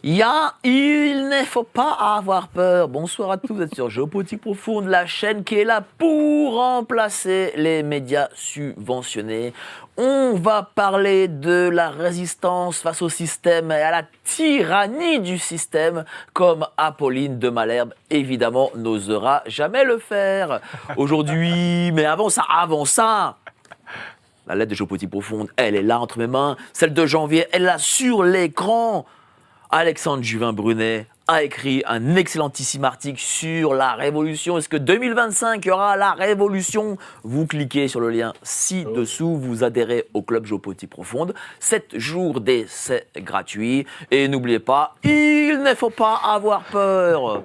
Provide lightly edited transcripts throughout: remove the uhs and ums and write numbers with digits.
Il ne faut pas avoir peur. Bonsoir à tous, vous êtes sur Géopolitique Profonde, la chaîne qui est là pour remplacer les médias subventionnés. On va parler de la résistance face au système et à la tyrannie du système, comme Apolline de Malherbe, évidemment, n'osera jamais le faire. Aujourd'hui, mais avant ça, la lettre de Géopolitique Profonde, elle est là entre mes mains. Celle de janvier, elle est là sur l'écran. Alexandre Juvin-Brunet a écrit un excellentissime article sur la révolution. Est-ce que 2025, il y aura la révolution? Vous cliquez sur le lien ci-dessous, vous adhérez au Club Géopolitique Profonde. 7 jours d'essai gratuit. Et n'oubliez pas, il ne faut pas avoir peur.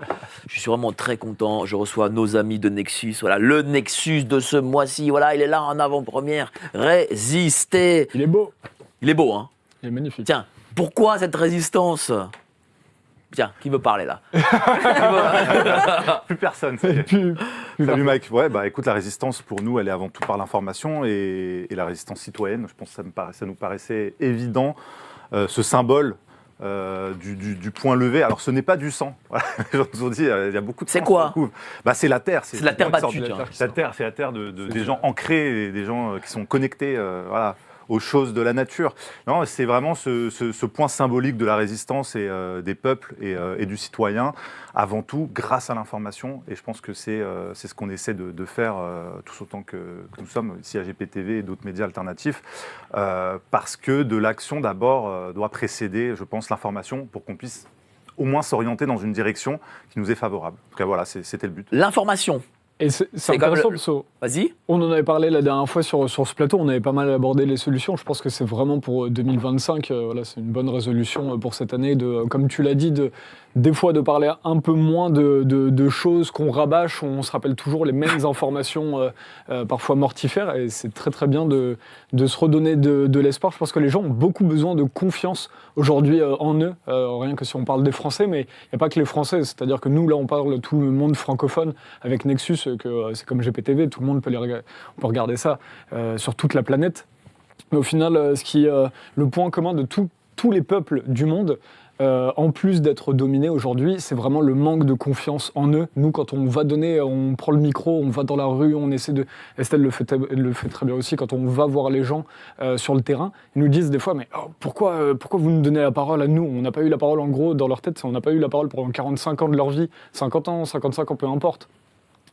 Je suis vraiment très content. Je reçois nos amis de Nexus. Voilà, le Nexus de ce mois-ci. Voilà, il est là en avant-première. Résister. Il est beau. Il est beau, hein? Il est magnifique. Tiens. Pourquoi cette résistance? Tiens, qui veut parler là? Plus personne. Plus Salut Mike. Ouais, écoute, la résistance pour nous, elle est avant tout par l'information et la résistance citoyenne. Je pense que ça nous paraissait évident. Ce symbole du point levé. Alors, ce n'est pas du sang. Voilà. Les gens nous ont dit, il y a beaucoup de sang. C'est quoi? C'est la terre. C'est la terre battue. C'est la terre des gens ancrés, des gens qui sont connectés. Voilà. Aux choses de la nature. Non, c'est vraiment ce point symbolique de la résistance et des peuples et du citoyen, avant tout grâce à l'information. Et je pense que c'est ce qu'on essaie de faire tous autant que nous sommes ici à GPTV et d'autres médias alternatifs, parce que de l'action d'abord doit précéder, je pense, l'information pour qu'on puisse au moins s'orienter dans une direction qui nous est favorable. En tout cas, voilà, c'était le but. L'information. Et c'est intéressant parce que Vas-y. on en avait parlé la dernière fois sur ce plateau, on avait pas mal abordé les solutions. Je pense que c'est vraiment pour 2025, voilà, c'est une bonne résolution pour cette année, comme tu l'as dit, des fois de parler un peu moins de choses qu'on rabâche, on se rappelle toujours les mêmes informations parfois mortifères, et c'est très très bien de se redonner de l'espoir. Je pense que les gens ont beaucoup besoin de confiance aujourd'hui en eux, rien que si on parle des Français, mais il n'y a pas que les Français, c'est-à-dire que nous là on parle tout le monde francophone avec Nexus, que c'est comme GPTV, tout le monde peut on peut regarder ça sur toute la planète. Mais au final, le point commun de tous les peuples du monde, en plus d'être dominés aujourd'hui, c'est vraiment le manque de confiance en eux. Nous, quand on va donner, on prend le micro, on va dans la rue, on essaie de... Estelle le fait très bien aussi, quand on va voir les gens sur le terrain, ils nous disent des fois, mais pourquoi vous nous donnez la parole à nous? On n'a pas eu la parole, en gros, dans leur tête, on n'a pas eu la parole pendant 45 ans de leur vie, 50 ans, 55 ans, peu importe.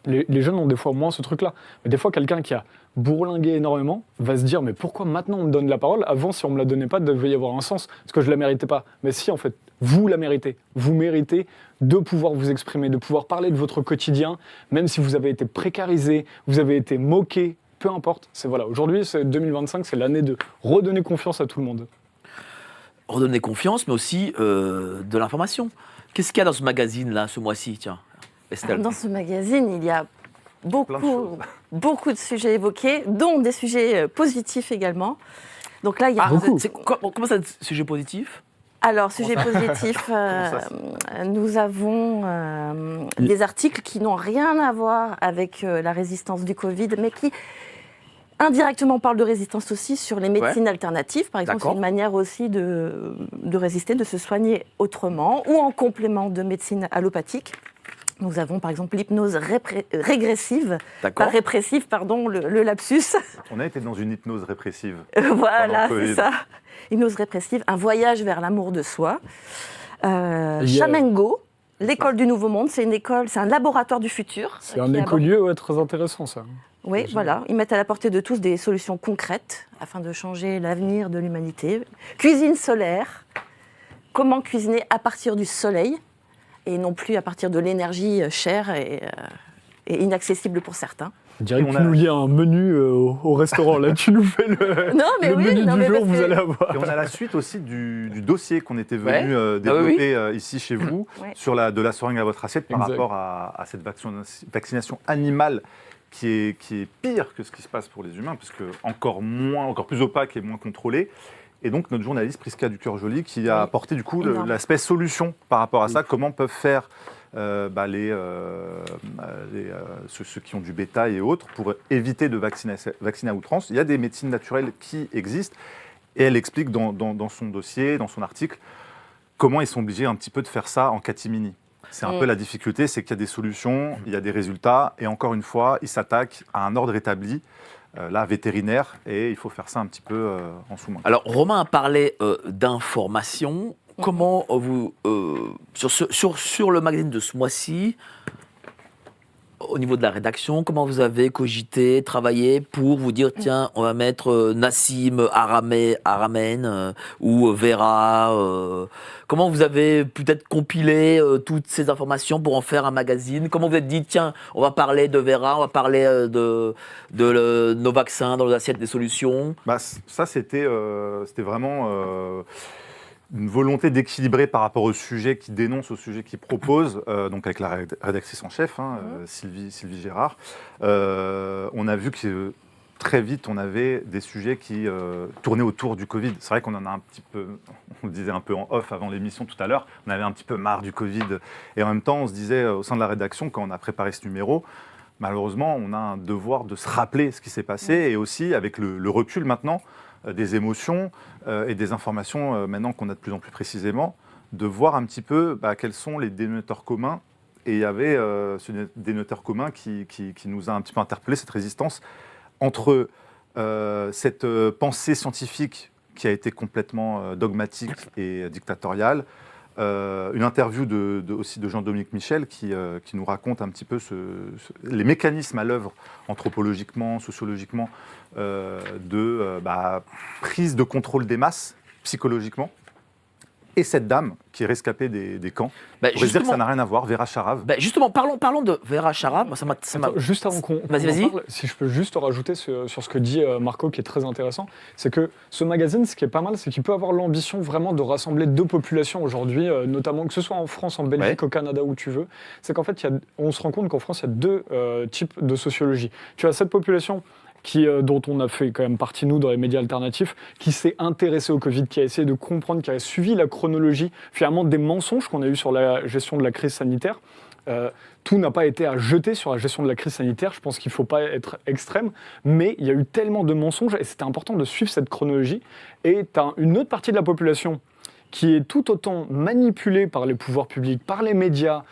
Les jeunes ont des fois moins ce truc-là. Mais des fois, quelqu'un qui a bourlingué énormément va se dire « Mais pourquoi maintenant on me donne la parole? Avant, si on ne me la donnait pas, il devait y avoir un sens. Parce que je ne la méritais pas. » Mais si, en fait, vous la méritez. Vous méritez de pouvoir vous exprimer, de pouvoir parler de votre quotidien, même si vous avez été précarisé, vous avez été moqué, peu importe. Aujourd'hui, c'est 2025, c'est l'année de redonner confiance à tout le monde. Redonner confiance, mais aussi de l'information. Qu'est-ce qu'il y a dans ce magazine-là, ce mois-ci, tiens, Estelle? Dans ce magazine, il y a beaucoup de sujets évoqués, dont des sujets positifs également. Donc là, il y a comment ça, sujet positif? Alors, sujet positif, nous avons des articles qui n'ont rien à voir avec la résistance du Covid, mais qui indirectement parlent de résistance aussi sur les médecines alternatives. Par exemple, c'est une manière aussi de résister, de se soigner autrement, ou en complément de médecine allopathique. Nous avons par exemple l'hypnose régressive, pas répressive, pardon, le lapsus. On a été dans une hypnose répressive. Voilà, c'est ça. Hypnose répressive, un voyage vers l'amour de soi. Chamengo, l'école du Nouveau Monde, c'est un laboratoire du futur. C'est un écolieu très intéressant, ça. Oui, voilà. Ils mettent à la portée de tous des solutions concrètes afin de changer l'avenir de l'humanité. Cuisine solaire, comment cuisiner à partir du soleil et non plus à partir de l'énergie chère et inaccessible pour certains. Je dirais que tu nous lis un menu au restaurant, là tu nous fais le menu du jour, vous allez avoir. Et on a la suite aussi du dossier qu'on était venu développer ici chez vous, sur de la seringue à votre assiette, par rapport à cette vaccination animale qui est pire que ce qui se passe pour les humains, parce que encore plus opaque et moins contrôlée. Et donc, notre journaliste Prisca Ducœur-Joly qui a apporté du coup l'aspect solution par rapport à ça. Comment peuvent faire ceux qui ont du bétail et autres pour éviter de vacciner à outrance. Il y a des médecines naturelles qui existent. Et elle explique dans son dossier, dans son article, comment ils sont obligés un petit peu de faire ça en catimini. C'est un peu la difficulté, c'est qu'il y a des solutions, il y a des résultats, et encore une fois, ils s'attaquent à un ordre établi, là, vétérinaire, et il faut faire ça un petit peu en sous-main. Alors, Romain a parlé d'information. Comment vous, sur le magazine de ce mois-ci, au niveau de la rédaction, comment vous avez cogité, travaillé pour vous dire, tiens, on va mettre Nassim Haramein ou Vera comment vous avez peut-être compilé toutes ces informations pour en faire un magazine? Comment vous êtes dit, tiens, on va parler de Vera, on va parler de nos vaccins dans nos assiettes des solutions? Ça, c'était vraiment... une volonté d'équilibrer par rapport au sujet qui dénonce, au sujet qui propose, donc avec la rédactrice en chef, Sylvie Gérard. On a vu que très vite, on avait des sujets qui tournaient autour du Covid. C'est vrai qu'on en a un petit peu, on le disait un peu en off avant l'émission tout à l'heure, on avait un petit peu marre du Covid. Et en même temps, on se disait au sein de la rédaction, quand on a préparé ce numéro, malheureusement, on a un devoir de se rappeler ce qui s'est passé et aussi, avec le recul maintenant, des émotions et des informations maintenant qu'on a de plus en plus précisément, de voir un petit peu quels sont les dénominateurs communs. Et il y avait ce dénominateur commun qui nous a un petit peu interpellé, cette résistance entre cette pensée scientifique qui a été complètement dogmatique et dictatoriale, une interview aussi de Jean-Dominique Michel qui nous raconte un petit peu les mécanismes à l'œuvre anthropologiquement, sociologiquement, de prise de contrôle des masses psychologiquement. Et cette dame qui est rescapée des camps, on pourrait dire que ça n'a rien à voir, Vera Sharav. Justement, parlons de Vera Sharav. Juste avant qu'on parle, si je peux juste rajouter sur ce que dit Marco, qui est très intéressant, c'est que ce magazine, ce qui est pas mal, c'est qu'il peut avoir l'ambition vraiment de rassembler deux populations aujourd'hui, notamment que ce soit en France, en Belgique, au Canada, où tu veux. C'est qu'en fait, on se rend compte qu'en France, il y a deux types de sociologie. Tu as cette population dont on a fait quand même partie, nous, dans les médias alternatifs, qui s'est intéressé au Covid, qui a essayé de comprendre, qui a suivi la chronologie, finalement, des mensonges qu'on a eus sur la gestion de la crise sanitaire. Tout n'a pas été à jeter sur la gestion de la crise sanitaire, je pense qu'il ne faut pas être extrême, mais il y a eu tellement de mensonges, et c'était important de suivre cette chronologie. Et tu as une autre partie de la population qui est tout autant manipulée par les pouvoirs publics, par les médias,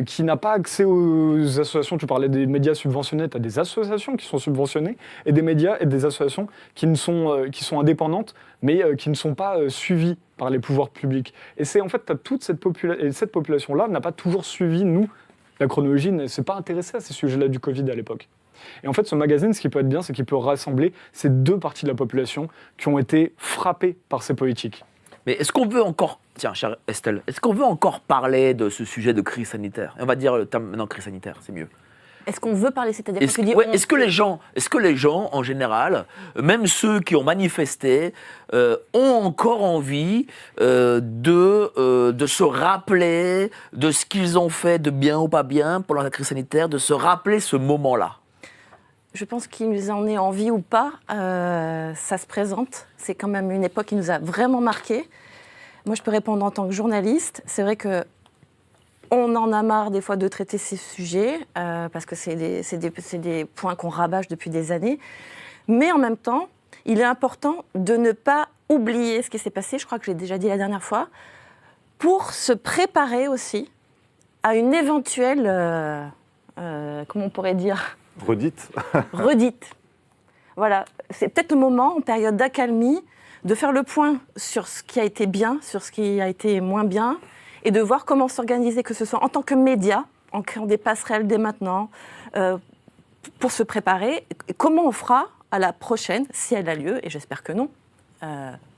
qui n'a pas accès aux associations. Tu parlais des médias subventionnés, tu as des associations qui sont subventionnées, et des médias et des associations qui sont indépendantes, mais qui ne sont pas suivies par les pouvoirs publics. Et c'est en fait, tu as toute cette population, et cette population-là n'a pas toujours suivi, nous, la chronologie, ne s'est pas intéressée à ces sujets-là du Covid à l'époque. Et en fait, ce magazine, ce qui peut être bien, c'est qu'il peut rassembler ces deux parties de la population qui ont été frappées par ces politiques. Mais est-ce qu'on veut encore, tiens, chère Estelle, est-ce qu'on veut encore parler de ce sujet de crise sanitaire? On va dire le terme maintenant crise sanitaire, c'est mieux. Est-ce qu'on veut parler, c'est-à-dire est-ce que les gens, en général, même ceux qui ont manifesté, ont encore envie de se rappeler de ce qu'ils ont fait de bien ou pas bien pendant la crise sanitaire, de se rappeler ce moment-là? Je pense qu'ils en aient envie ou pas, ça se présente. C'est quand même une époque qui nous a vraiment marqués. Moi, je peux répondre en tant que journaliste. C'est vrai qu'on en a marre des fois de traiter ces sujets, parce que c'est des points qu'on rabâche depuis des années. Mais en même temps, il est important de ne pas oublier ce qui s'est passé, je crois que je l'ai déjà dit la dernière fois, pour se préparer aussi à une éventuelle, comment on pourrait dire, redite. Voilà, c'est peut-être le moment, en période d'accalmie, de faire le point sur ce qui a été bien, sur ce qui a été moins bien, et de voir comment s'organiser, que ce soit en tant que média, en créant des passerelles dès maintenant, pour se préparer. Et comment on fera à la prochaine, si elle a lieu, et j'espère que non,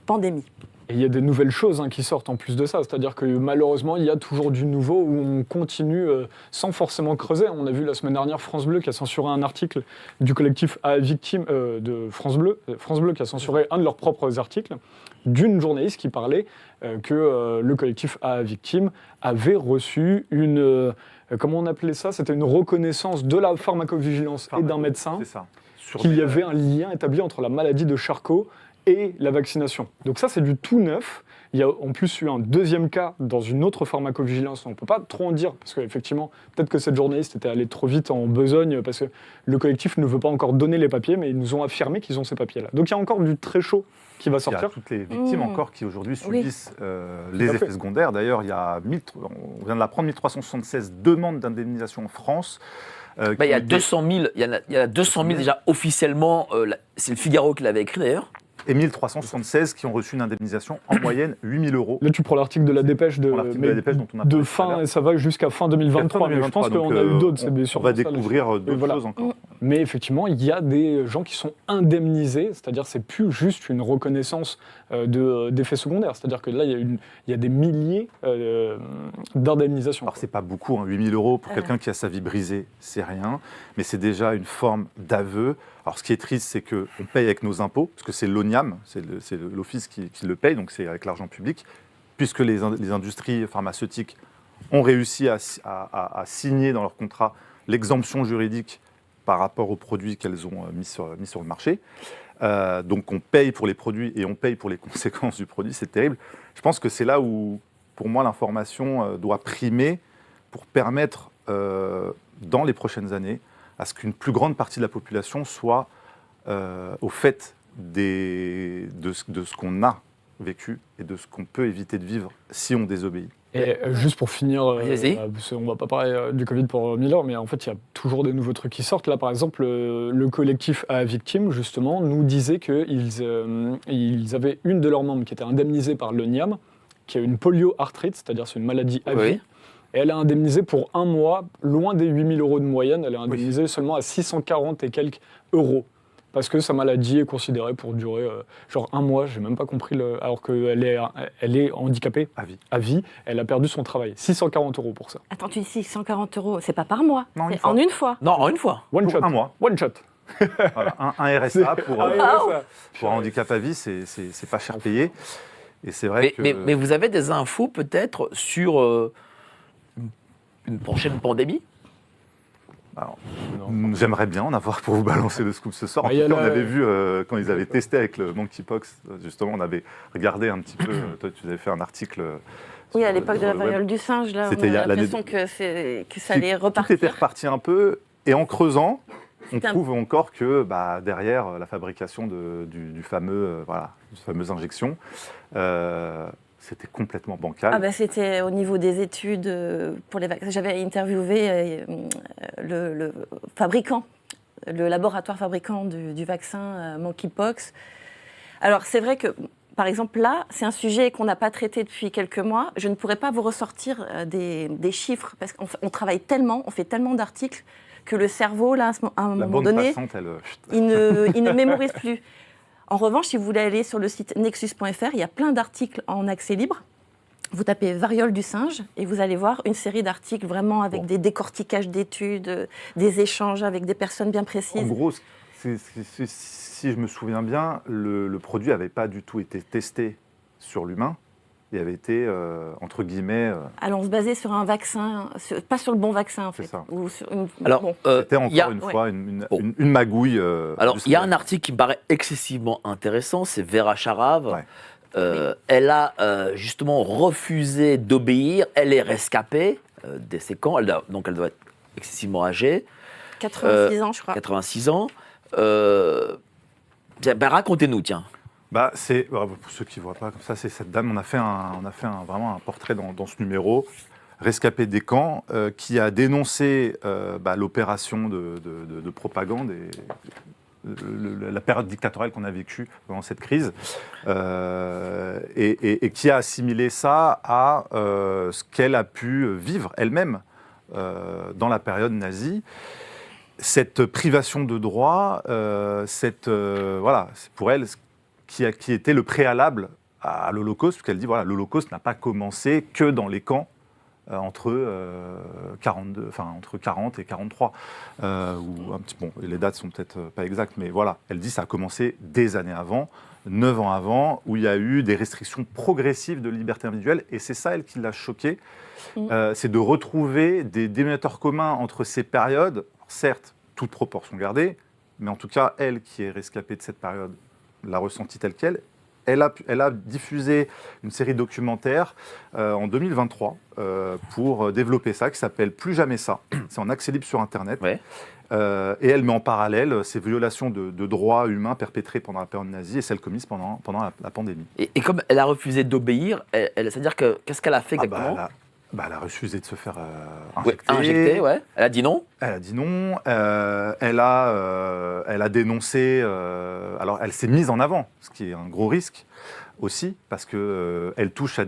pandémie. Et il y a des nouvelles choses qui sortent en plus de ça, c'est-à-dire que malheureusement, il y a toujours du nouveau où on continue sans forcément creuser. On a vu la semaine dernière France Bleu qui a censuré un article du collectif AA Victime de France Bleu qui a censuré un de leurs propres articles d'une journaliste qui parlait que le collectif AA Victime avait reçu une... comment on appelait ça? C'était une reconnaissance de la pharmacovigilance et d'un médecin qu'il y avait un lien établi entre la maladie de Charcot et la vaccination. Donc ça, c'est du tout neuf. Il y a en plus eu un deuxième cas dans une autre pharmacovigilance. On ne peut pas trop en dire, parce qu'effectivement, peut-être que cette journaliste était allée trop vite en besogne, parce que le collectif ne veut pas encore donner les papiers, mais ils nous ont affirmé qu'ils ont ces papiers-là. Donc il y a encore du très chaud qui va Il y sortir. a toutes les victimes encore qui aujourd'hui Oui. subissent les effets secondaires. D'ailleurs, il y a on vient de l'apprendre, 1376 demandes d'indemnisation en France. Il y a 200 000, il y a 200 000 déjà officiellement, c'est le Figaro qui l'avait écrit d'ailleurs. Et 1376 qui ont reçu une indemnisation en moyenne 8 000 euros. Là, tu prends l'article de la dépêche Pour l'article de la dépêche dont on a parlé tout à fin, l'heure. et ça va jusqu'à fin 2023. Mais je pense qu'on a eu d'autres. On va découvrir d'autres choses encore. Mais effectivement, il y a des gens qui sont indemnisés, c'est-à-dire c'est plus juste une reconnaissance d'effets secondaires. C'est-à-dire que là, il y a des milliers d'indemnisations. Alors, c'est pas beaucoup, 8 000 euros pour quelqu'un qui a sa vie brisée, c'est rien. Mais c'est déjà une forme d'aveu. Alors, ce qui est triste, c'est qu'on paye avec nos impôts, parce que c'est l'ONIAM, c'est l'office qui le paye, donc c'est avec l'argent public, puisque les industries pharmaceutiques ont réussi à signer dans leur contrat l'exemption juridique par rapport aux produits qu'elles ont mis sur le marché. Donc, on paye pour les produits et on paye pour les conséquences du produit, c'est terrible. Je pense que c'est là où, pour moi, l'information doit primer pour permettre, dans les prochaines années, à ce qu'une plus grande partie de la population soit au fait de ce qu'on a vécu et de ce qu'on peut éviter de vivre si on désobéit. Et juste pour finir, Vas-y. on ne va pas parler du Covid pour 1000 heures, mais en fait, il y a toujours des nouveaux trucs qui sortent. Là, par exemple, le collectif A Victimes, justement, nous disait qu'ils avaient une de leurs membres qui était indemnisée par l'ONIAM, qui a une polioarthrite, c'est-à-dire c'est une maladie à vie. Oui. Et elle est indemnisée pour un mois, loin des 8 000 euros de moyenne. Elle est indemnisée seulement à 640 et quelques euros. Parce que sa maladie est considérée pour durer genre un mois. J'ai même pas compris. Alors qu'elle est handicapée À vie. Elle a perdu son travail. 640 euros pour ça. Attends, tu dis 640 euros, c'est pas par mois, Non, c'est en une fois. Non, en une fois. One Pour shot. un mois. One shot. Voilà, un RSA pour un handicap à vie, c'est pas cher payé. Et c'est vrai que... Mais vous avez des infos peut-être sur une prochaine pandémie? Alors, j'aimerais bien en avoir pour vous balancer le scoop ce soir. En Bah, tout cas, y a on avait vu, quand ils avaient testé avec le monkeypox, justement, on avait regardé un petit peu, toi tu avais fait un article... Oui, à sur l'époque de la le web. variole du singe, là, on C'était il y a a l'impression que ça allait Tout repartir. était reparti un peu, et en creusant, on C'était un- trouve encore que derrière la fabrication du fameuse injection, c'était complètement bancal. Ah bah, c'était au niveau des études pour les vaccins. J'avais interviewé le fabricant, le laboratoire fabricant du vaccin monkeypox. Alors c'est vrai que, par exemple là, c'est un sujet qu'on n'a pas traité depuis quelques mois. Je ne pourrais pas vous ressortir des chiffres parce qu'on travaille tellement, on fait tellement d'articles que le cerveau, là, à un La moment bande donné, passante, il ne mémorise plus. En revanche, si vous voulez aller sur le site nexus.fr, il y a plein d'articles en accès libre. Vous tapez variole du singe et vous allez voir une série d'articles vraiment avec des décortiquages d'études, des échanges avec des personnes bien En précises. gros, si je me souviens bien, le produit n'avait pas du tout été testé sur l'humain. Il avait été, entre guillemets... Alors on se basait sur un vaccin, pas sur le bon vaccin en fait. C'est ça. Ou sur une- Alors, bon. C'était il y a- encore une fois une Bon. magouille. Alors, il y a un industrielle. article qui me paraît excessivement intéressant, c'est Vera Sharav. Ouais. Elle a justement refusé d'obéir. Elle est rescapée de ses camps. Donc, elle doit être excessivement âgée, 86 ans, je crois. 86 ans. Racontez-nous, tiens. Pour ceux qui ne voient pas comme ça, c'est cette dame. On a fait vraiment un portrait dans ce numéro, rescapée des camps, qui a dénoncé l'opération de propagande et la période dictatoriale qu'on a vécue pendant cette crise, et qui a assimilé ça à ce qu'elle a pu vivre elle-même dans la période nazie. Cette privation de droit, c'est pour elle qui était le préalable à l'Holocauste, parce qu'elle dit l'Holocauste n'a pas commencé que dans les camps entre 40 et 43. Les dates sont peut-être pas exactes, mais voilà, elle dit que ça a commencé des années avant, 9 ans avant, où il y a eu des restrictions progressives de liberté individuelle, et c'est ça, elle, qui l'a choquée, c'est de retrouver des dénominateurs communs entre ces périodes, certes, toute proportion gardée, mais en tout cas, elle qui est rescapée de cette période l'a ressentie telle qu'elle, elle a diffusé une série documentaire en 2023 pour développer ça, qui s'appelle Plus jamais ça. C'est en accès libre sur Internet. Ouais. Et elle met en parallèle ces violations de droits humains perpétrées pendant la période nazie et celles commises pendant la pandémie. Et comme elle a refusé d'obéir, c'est-à-dire qu'est-ce qu'elle a fait exactement? Elle a refusé de se faire Ouais, injecter. injecté, ouais. Elle a dit non. Elle a dit non. Elle a dénoncé. Alors, elle s'est mise en avant, ce qui est un gros risque aussi, parce que elle touche à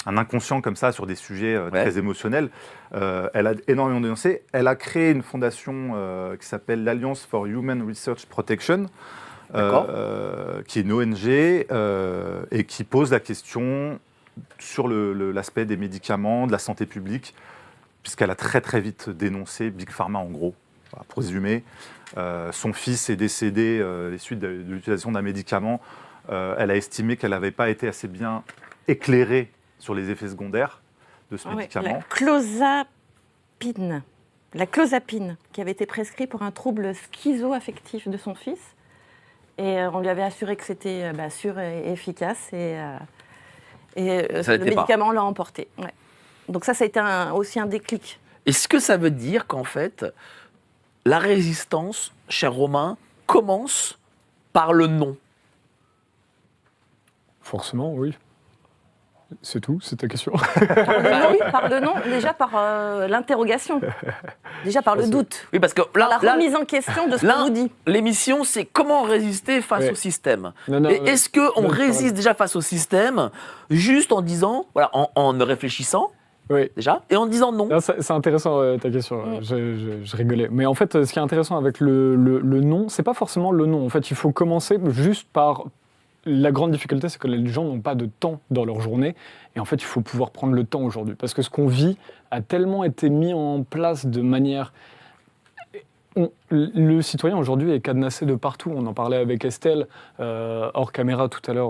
un inconscient comme ça sur des sujets très émotionnels. Elle a énormément dénoncé. Elle a créé une fondation qui s'appelle l'Alliance for Human Research Protection, qui est une ONG et qui pose la question sur l'aspect des médicaments, de la santé publique, puisqu'elle a très très vite dénoncé Big Pharma en gros, pour résumer. Son fils est décédé les suites de l'utilisation d'un médicament. Elle a estimé qu'elle n'avait pas été assez bien éclairée sur les effets secondaires de ce médicament. La clozapine, qui avait été prescrite pour un trouble schizo-affectif de son fils. Et on lui avait assuré que c'était sûr et efficace. Le médicament l'a emporté. Ouais. Donc ça a été aussi un déclic. Est-ce que ça veut dire qu'en fait, la résistance, cher Romain, commence par le non? Forcément, oui. C'est tout, c'est ta question. Par le non, déjà par l'interrogation, déjà par le doute. Oui, parce que la remise en question de ce qu'on vous dit. L'émission, c'est comment résister face au système. Non, et est-ce qu'on résiste déjà face au système juste en disant, voilà, en ne réfléchissant déjà, et en disant non? C'est intéressant ta question, je rigolais. Mais en fait, ce qui est intéressant avec le non, c'est pas forcément le non. En fait, il faut commencer juste par... La grande difficulté, c'est que les gens n'ont pas de temps dans leur journée. Et en fait, il faut pouvoir prendre le temps aujourd'hui. Parce que ce qu'on vit a tellement été mis en place de manière... Le citoyen aujourd'hui est cadenassé de partout. On en parlait avec Estelle, hors caméra tout à l'heure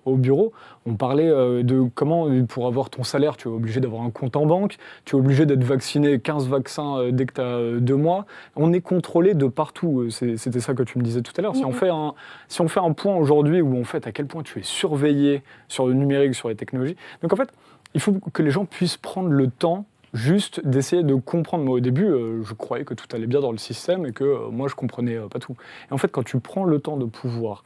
au bureau. On parlait de comment, pour avoir ton salaire, tu es obligé d'avoir un compte en banque, tu es obligé d'être vacciné 15 vaccins dès que tu as 2 mois. On est contrôlé de partout. C'était ça que tu me disais tout à l'heure. Si on fait un point aujourd'hui où on fait à quel point tu es surveillé sur le numérique, sur les technologies. Donc en fait, il faut que les gens puissent prendre le temps juste d'essayer de comprendre. Moi, au début, je croyais que tout allait bien dans le système et que moi, je comprenais pas tout. Et en fait, quand tu prends le temps de pouvoir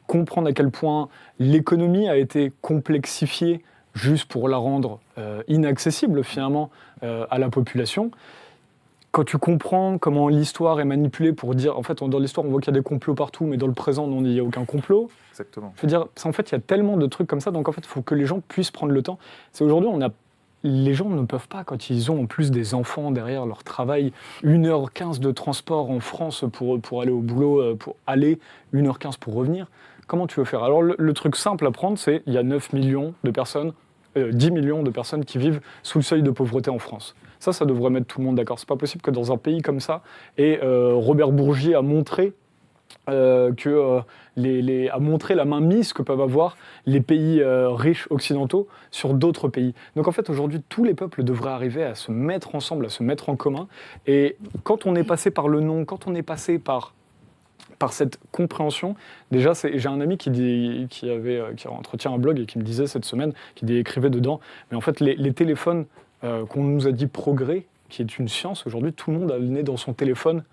comprendre à quel point l'économie a été complexifiée juste pour la rendre inaccessible, finalement, à la population, quand tu comprends comment l'histoire est manipulée pour dire... En fait, dans l'histoire, on voit qu'il y a des complots partout, mais dans le présent, non, il n'y a aucun complot. Exactement. Je veux dire, en fait, il y a tellement de trucs comme ça, donc en fait, il faut que les gens puissent prendre le temps. C'est aujourd'hui, les gens ne peuvent pas, quand ils ont en plus des enfants derrière leur travail, 1h15 de transport en France pour aller au boulot, pour aller 1h15 pour revenir. Comment tu veux faire? Alors le truc simple à prendre, c'est il y a 9 millions de personnes, 10 millions de personnes qui vivent sous le seuil de pauvreté en France. Ça devrait mettre tout le monde d'accord. C'est pas possible que dans un pays comme ça, et Robert Bourgi a montré a montré la mainmise que peuvent avoir les pays riches occidentaux sur d'autres pays. Donc en fait, aujourd'hui, tous les peuples devraient arriver à se mettre ensemble, à se mettre en commun. Et quand on est passé par le non, quand on est passé par cette compréhension, déjà, j'ai un ami qui entretient un blog et qui me disait cette semaine, qui écrivait dedans, mais en fait, les téléphones qu'on nous a dit progrès, qui est une science, aujourd'hui, tout le monde a le nez dans son téléphone.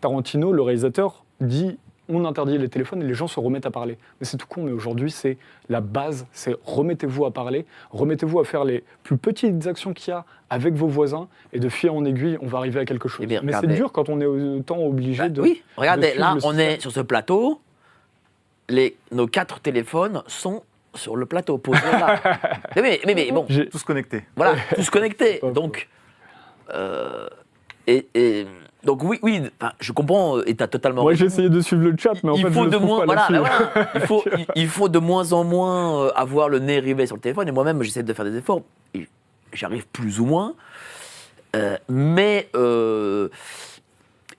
Tarantino, le réalisateur, dit on interdit les téléphones et les gens se remettent à parler. Mais c'est tout con, mais aujourd'hui, c'est la base, c'est remettez-vous à parler, remettez-vous à faire les plus petites actions qu'il y a avec vos voisins, et de fil en aiguille, on va arriver à quelque chose. Mais c'est dur quand on est autant obligé de... Oui, regardez, là, on est sur ce plateau, nos 4 téléphones sont sur le plateau, posés là. mais bon... Tous connectés. Voilà, tous connectés. Donc... Donc oui, je comprends, et tu as totalement... Moi, j'ai essayé de suivre le chat, mais en fait, je le trouve pas là-dessus. Il faut de moins en moins avoir le nez rivé sur le téléphone, et moi-même, j'essaie de faire des efforts, et j'arrive plus ou moins. Mais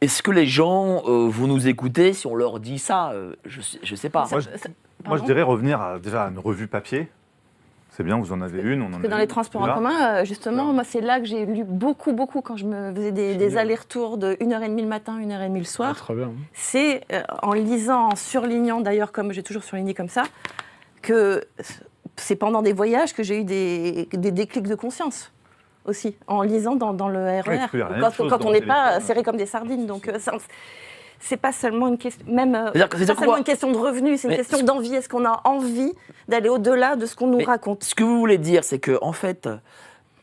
est-ce que les gens vont nous écouter si on leur dit ça? Je sais pas. Moi, je dirais revenir déjà à une revue papier. C'est bien, vous en avez une. On en Parce que a dans une. les transports en Là. commun, justement, moi, c'est là que j'ai lu beaucoup quand je me faisais des allers-retours de 1h30 le matin, 1h30 le soir. Très bien. C'est en lisant, en surlignant, d'ailleurs, comme j'ai toujours surligné comme ça, que c'est pendant des voyages que j'ai eu des déclics de conscience aussi, en lisant dans le RER. Oui, il y a rien de chose Quand dans on le n'est pas téléphone. serré comme des sardines. Donc, c'est pas seulement une question, même C'est-à-dire que- pas c'est-à-dire seulement quoi une question de revenus, c'est une Mais question d'envie. Est-ce qu'on a envie d'aller au-delà de ce qu'on nous Mais raconte? Ce que vous voulez dire, c'est que en fait,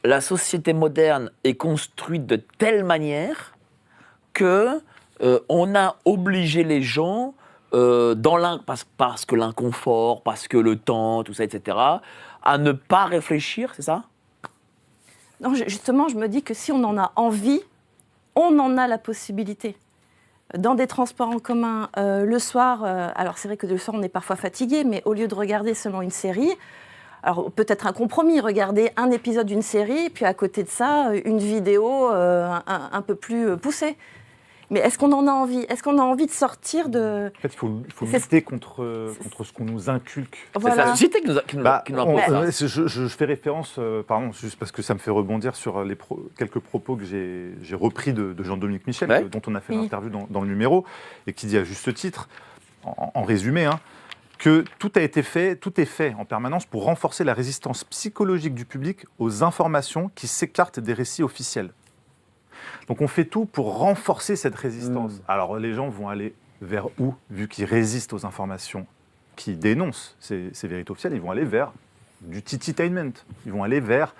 la société moderne est construite de telle manière que on a obligé les gens, parce que l'inconfort, parce que le temps, tout ça, etc., à ne pas réfléchir, c'est ça? Non, justement, je me dis que si on en a envie, on en a la possibilité. Dans des transports en commun, le soir, alors c'est vrai que le soir on est parfois fatigué, mais au lieu de regarder seulement une série, alors peut-être un compromis, regarder un épisode d'une série, puis à côté de ça, une vidéo un peu plus poussée. Mais est-ce qu'on en a envie? Est-ce qu'on a envie de sortir de... En fait, il faut C'est- lutter contre ce qu'on nous inculque. C'est la société qui nous impose ça. Je fais référence, pardon, juste parce que ça me fait rebondir sur quelques propos que j'ai repris de Jean-Dominique Michel, Ouais. dont on a fait Oui. l'interview dans le numéro, et qui dit à juste titre, en résumé, que tout est fait en permanence pour renforcer la résistance psychologique du public aux informations qui s'écartent des récits officiels. Donc on fait tout pour renforcer cette résistance. Alors les gens vont aller vers où, vu qu'ils résistent aux informations qui dénoncent ces vérités officielles, ils vont aller vers du tititainment, ils vont aller vers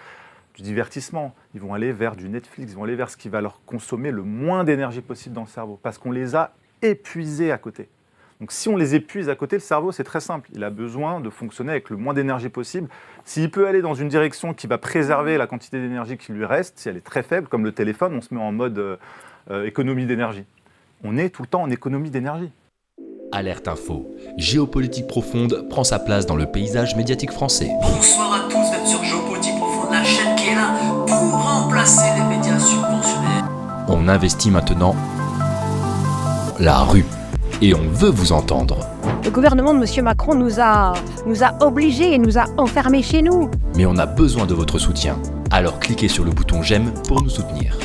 du divertissement, ils vont aller vers du Netflix, ils vont aller vers ce qui va leur consommer le moins d'énergie possible dans le cerveau, parce qu'on les a épuisés à côté. Donc si on les épuise à côté, le cerveau, c'est très simple. Il a besoin de fonctionner avec le moins d'énergie possible. S'il peut aller dans une direction qui va préserver la quantité d'énergie qui lui reste, si elle est très faible, comme le téléphone, on se met en mode économie d'énergie. On est tout le temps en économie d'énergie. Alerte Info. Géopolitique profonde prend sa place dans le paysage médiatique français. Bonsoir à tous, vous êtes sur Géopolitique Profonde, la chaîne qui est là pour remplacer les médias subventionnés. On investit maintenant la rue. Et on veut vous entendre. Le gouvernement de M. Macron nous a obligés et nous a enfermés chez nous. Mais on a besoin de votre soutien. Alors cliquez sur le bouton j'aime pour nous soutenir.